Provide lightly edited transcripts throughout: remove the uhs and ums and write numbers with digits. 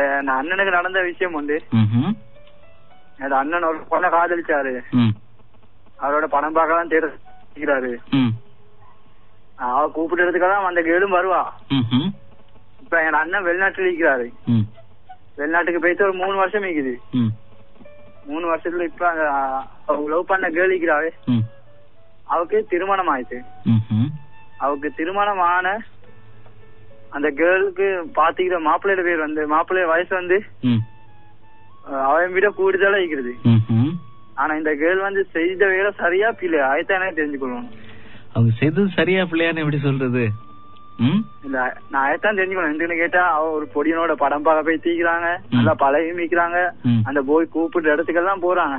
என்னோட அண்ணனுக்கு நடந்த விஷயம் உண்டு. என்னோட அண்ணன் ஒரு பொண்ணை காதலிச்சாரு. அவரோட பணம் பார்க்கலாம் தேடுறாரு. அவ கூப்பிட்டுறதுக்கெல்லாம் அந்த கேடும் வருவா. இப்ப என் அண்ணன் வெளிநாட்டுல இருக்கிறாரு. வெளிநாட்டுக்கு போயிட்டு ஒரு 3 வருஷம் இருக்குது. 3 வருஷத்துல இப்ப லவ் பண்ண கேர்ள் இருக்கிறாரு. அவருக்கு திருமணம் ஆயிடுச்சு. அவருக்கு திருமணம் ஆன அந்த கேர்ளுக்கு பாத்துக்கிற மாப்பிள்ளையோட பேர் வந்து மாப்பிள்ளைய வயசு வந்து அவன் விட கூடுதலா இருக்கிறது. ஆனா இந்த கேர்ள் வந்து செய்த வேலை சரியா பிள்ளை ஆயத்தான் எனக்கு தெரிஞ்சுக்கணும். அவங்க செய்தது சரியா பிள்ளையான்னு எப்படி சொல்றது? இல்ல நான் ஆயத்தான் தெரிஞ்சுக்கணும். ఎందుకు கேட்டா அவ ஒரு பொடியனோட படம் பார்க்க போய் தீக்கிறாங்க, நல்லா பழகி மிக்கிறாங்க, அந்த போய் கூப்பிட்டு இடத்துக்கெல்லாம் போறாங்க.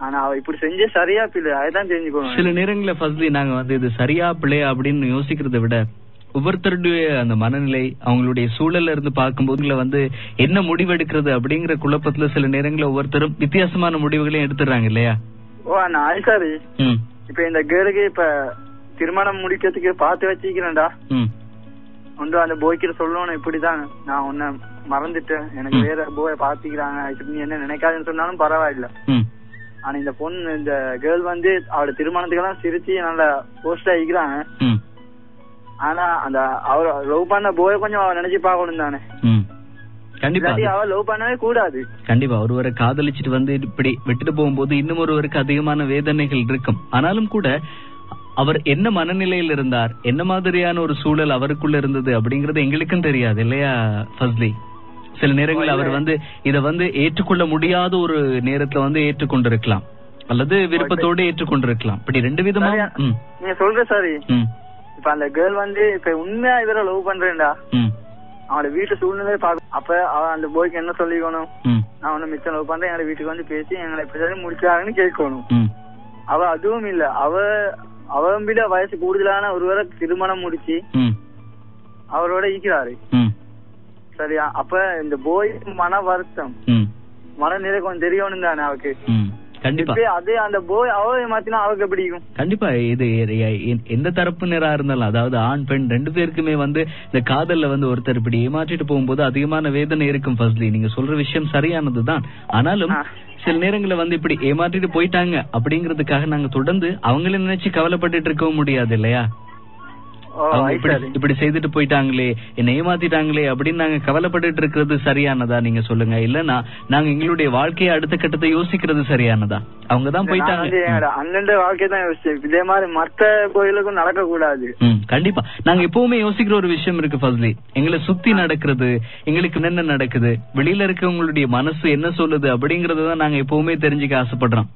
ஆனா அவ இப்படி செஞ்ச சரியா பிள்ளை ஆயத்தான் தெரிஞ்சுக்கணும். சில நேரங்களில் ஃபர்ஸ்ட்லி நாங்க வந்து இது சரியா பிள்ளையா அப்படின்னு யோசிக்கிறத விட ஒவ்வொருத்தருடைய அந்த மனநிலை அவங்களுடைய சூழல்ல இருந்து பார்க்கும்போது வந்து என்ன முடிவெடுக்கிறது அப்படிங்கிற குழப்பத்துல சில நேரங்களில் ஒவ்வொருத்தரும் வித்தியாசமான முடிவுகளையும் எடுத்துறாங்க இல்லையா? ஓ நான் சாரி இப்ப இந்த கேர்ளுக்கு இப்ப திருமணம் முடிக்கிறதுக்கு பார்த்து வச்சிக்கிறேன்டா. ஒன்று அந்த போய்கிட்ட சொல்லணும் இப்படிதான் நான் உன்னை மறந்துட்டேன், எனக்கு வேற போய பாத்துக்கிறாங்க, நீ என்ன நினைக்காதுன்னு சொன்னாலும் பரவாயில்ல. ஆனா இந்த பொண்ணு இந்த கேர்ள் வந்து அவளோட திருமணத்துக்கெல்லாம் சிரிச்சு நல்லா போஸ்ட் ஆகிக்கிறாங்க. ஆனா அந்த அவர் லவ் பண்ண போய கொஞ்சம் அவ நினைச்சு பாக்கணும் தானே. கண்டிப்பா அவ லவ் பண்ணவே கூடாது. கண்டிப்பா ஒருவரை காதலிச்சுட்டு வந்து இப்படி விட்டுட்டு போகும்போது இன்னும் ஒருவருக்கு அதிகமான வேதனைகள் இருக்கும். ஆனாலும் கூட அவர் என்ன மனநிலையில் இருந்தார், என்ன மாதிரியான ஒரு சூழல் அவருக்குள்ள இருந்தது அப்படிங்கறது எங்களுக்கும் தெரியாது இல்லையா ஃபர்ஸ்ட்லி? சில நேரங்கள் அவர் வந்து இத வந்து ஏற்றுக்கொள்ள முடியாத ஒரு நேரத்துல வந்து ஏற்றுக்கொண்டிருக்கலாம் அல்லது விருப்பத்தோடு ஏற்றுக்கொண்டிருக்கலாம். இப்படி 2 விதமா நீங்க சொல்ற சாரி. இப்ப அந்த கேர்ள் வந்து இப்ப உண்மையா இவரை லவ் பண்றேன்டா, அவனோட வீட்டு சூழ்நிலை பாக்க. அப்ப அவன் அந்த போய்க்கு என்ன சொல்லிக்கணும், நான் ஒண்ணு மிச்சம் லவ் பண்றேன், எங்க வீட்டுக்கு வந்து பேசி எங்களை எப்படி முடிச்சாங்கன்னு கேட்கணும். அவ அதுவும் இல்ல, அவன் விட வயசு கூடுதலான ஒருவரை திருமணம் முடிச்சு அவரோட ஈக்கிறாரு. சரியா? அப்ப இந்த போய் மன வருத்தம் மனநிலை கொஞ்சம் தெரியணும் தானே அவருக்கு. கண்டிப்பா அதே அந்த போய் அவ மாத்தினா அவருக்கு பிடிக்கும். கண்டிப்பா இது எந்த தரப்பினரா இருந்தாலும், அதாவது ஆண் பெண் 2 பேருக்குமே வந்து இந்த காதல்ல வந்து ஒருத்தர் இப்படி ஏமாற்றிட்டு போகும்போது அதிகமான வேதனை இருக்கும். ஃபர்ஸ்ட்லி நீங்க சொல்ற விஷயம் சரியானதுதான். ஆனாலும் சில நேரங்களை வந்து இப்படி ஏமாற்றிட்டு போயிட்டாங்க அப்படிங்கறதுக்காக நாங்க தொடர்ந்து அவங்கள நினைச்சு கவலைப்பட்டுட்டு இருக்கவும் முடியாது இல்லையா? இப்படி செய்துட்டு போயிட்டாங்களே, என்ன ஏமாத்திட்டாங்களே அப்படின்னு நாங்க கவலைப்பட்டு இருக்கிறது சரியானதா நீங்க சொல்லுங்க? இல்லன்னா நாங்க எங்களுடைய வாழ்க்கையை அடுத்த கட்டத்தை யோசிக்கிறது சரியானதா? அவங்கதான் போயிட்டாங்க. அண்ணன் வாழ்க்கை தான் யோசிச்சேன். இதே மாதிரி மற்ற கோயிலுக்கும் நடக்க கூடாது. கண்டிப்பா நாங்க எப்பவுமே யோசிக்கிற ஒரு விஷயம் இருக்கு ஃபர்ஸ்ட்லி, எங்களை சுத்தி நடக்கிறது, எங்களுக்கு என்ன நடக்குது, வெளியில இருக்கவங்களுடைய மனசு என்ன சொல்லுது அப்படிங்கறதான் நாங்க எப்பவுமே தெரிஞ்சுக்க ஆசைப்படுறோம்.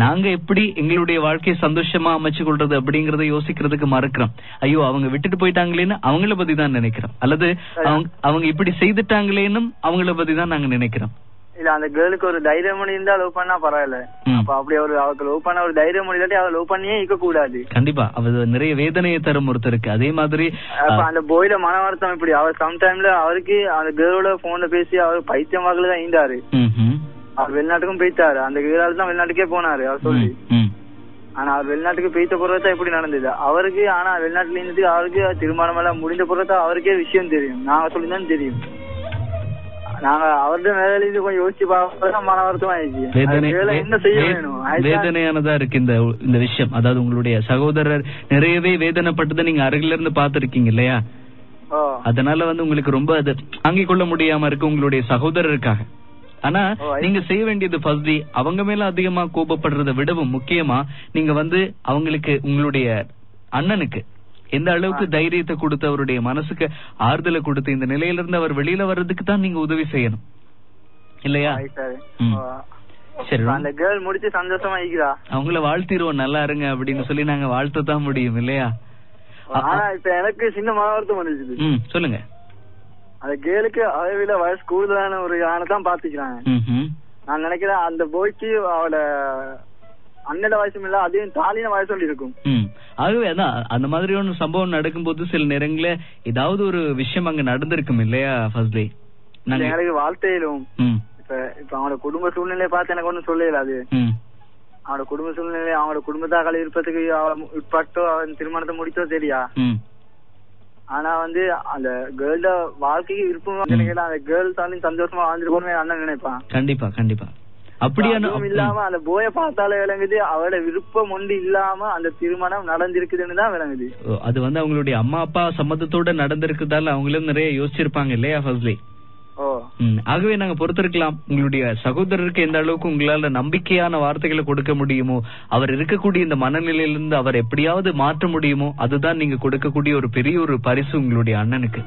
நாங்க எப்படி எங்களுடைய வாழ்க்கையை சந்தோஷமா அமைச்சு கொள்றது அப்படிங்கறத யோசிக்கிறதுக்கு மறக்கிறோம். ஐயோ அவங்க விட்டுட்டு போயிட்டாங்களேன்னு அவங்கள பத்தி தான் நினைக்கிறோம், அல்லது அவங்க இப்படி செய்துட்டாங்களேன்னு அவங்கள பத்தி தான் நாங்க நினைக்கிறோம். இல்ல அந்த கேர்ளுக்கு ஒரு தைரியமணி இருந்தா லவ் பண்ணா பரவாயில்ல. அப்ப அப்படி அவருக்கு லவ் பண்ண ஒரு தைரியமணி இல்லாட்டி அவ லவ் பண்ணியே இருக்க கூடாது. கண்டிப்பா அவ நிறைய வேதனையை தரும் ஒருத்தருக்கு. அதே மாதிரி அந்த போயில மன வருத்தம் இப்படி அவர் சம்டைம்ல அவருக்கு அந்த கேர்ளோட போன்ல பேசி அவர் பைத்தியம் வாக்குல தான் ஈந்தாரு. அவர் வெளிநாட்டுக்கும் போயிட்டாரு. அந்த கேர்ளால தான் வெளிநாட்டுக்கே போனாரு அவர் சொல்லி. ஆனா அவர் வெளிநாட்டுக்கு போய்த்த பிறகுதான் இப்படி நடந்தது அவருக்கு. ஆனா வெளிநாட்டுல இருந்து அவருக்கு திருமணம் எல்லாம் முடிந்த பிறகுதான் அவருக்கே விஷயம் தெரியும். நாங்க சொல்லிதான் தெரியும். நாங்க அவர்கிட்ட மேல இருந்து கொஞ்சம் யோசிச்சு பார்க்க மன வருத்தம் ஆயிடுச்சு. என்ன செய்ய வேணும்? வேதனையானதா இருக்கு இந்த விஷயம். அதாவது உங்களுடைய சகோதரர் நிறையவே வேதனைப்பட்டதை நீங்க அருகில இருந்து பாத்துருக்கீங்க இல்லையா? அதனால வந்து உங்களுக்கு ரொம்ப அது தாங்கிக் கொள்ள முடியாம இருக்கு உங்களுடைய சகோதரருக்காக. ஆனா நீங்க செய்ய வேண்டியது ஃபர்ஸ்ட்லி அவங்க மேல அதிகமா கோபப்படுறதை விடவும் முக்கியமா நீங்க வந்து அவங்களுக்கு உங்களுடைய அண்ணனுக்கு எந்த அளவுக்கு தைரியத்தை கொடுத்து அவருடைய மனசுக்கு ஆறுதலை கொடுத்து இந்த நிலையில இருந்து அவர் வெளியில வர்றதுக்கு தான் நீங்க உதவி செய்யணும் இல்லையா? சரி, அந்த கேர்ள் முடிச்சு சந்தோஷமா இருக்கிறா. அவங்கள வாழ்த்திடுவோம் நல்லா இருங்க அப்படின்னு சொல்லி நாங்க வாழ்த்த தான் முடியும் இல்லையா? ஆனா இப்ப எனக்கு சின்ன மன வருத்தம் வந்துச்சு. சொல்லுங்க. அந்த கேர்ளுக்கு அளவில வயசு கூடுதலான ஒரு ஆணை தான் பாத்துக்கிறாங்க. நான் நினைக்கிறேன் அந்த போய்க்கு அவளோட அண்ணல வயசும் இல்ல அதையும் தாலின வயசு சொல்லி இருக்கும். ஆகவே அதான் அந்த மாதிரி ஒண்ணு சம்பவம் நடக்கும்போது சில நேரங்கள ஏதாவது ஒரு விஷயம் அங்க நடந்திருக்கும் இல்லையா? ஃபர்ஸ்ட்லி எனக்கு வாழ்த்தையிலும் இப்ப அவனோட குடும்ப சூழ்நிலையை பார்த்து எனக்கு ஒண்ணும் சொல்லல. அது அவனோட குடும்ப சூழ்நிலை அவனோட குடும்பத்தாக்கள் இருப்பதுக்கு உட்பட்டோ அவன் திருமணத்தை முடிச்சோ தெரியா. ஆனா வந்து அந்த கேர்ளோட வாழ்க்கைக்கு விருப்பமா நினைக்கல, அந்த கேர்ள் தாண்டி சந்தோஷமா வாழ்ந்துருக்கோம்னு அண்ணன் நினைப்பான். கண்டிப்பா கண்டிப்பா. அப்படியான இல்லாம அந்த போய பார்த்தாலே விளங்குது அவரோட விருப்பம் ஒன்று இல்லாம அந்த திருமணம் நடந்திருக்குதுன்னு தான் விளங்குது. அது வந்து அவங்களுடைய அம்மா அப்பா சம்மதத்தோட நடந்திருக்குதால அவங்களும் நிறைய யோசிச்சிருப்பாங்க இல்லையா ஃபஸ்லி? ஆகவே நாங்க பொறுத்திருக்கலாம். உங்களுடைய சகோதரருக்கு எந்த அளவுக்கு உங்களால நம்பிக்கையான வார்த்தைகளை கொடுக்க முடியுமோ, அவர் இருக்கக்கூடிய இந்த மனநிலையிலிருந்து அவர் எப்படியாவது மாற்ற முடியுமோ, அதுதான் நீங்க கொடுக்கக்கூடிய ஒரு பெரிய ஒரு பரிசு உங்களுடைய அண்ணனுக்கு.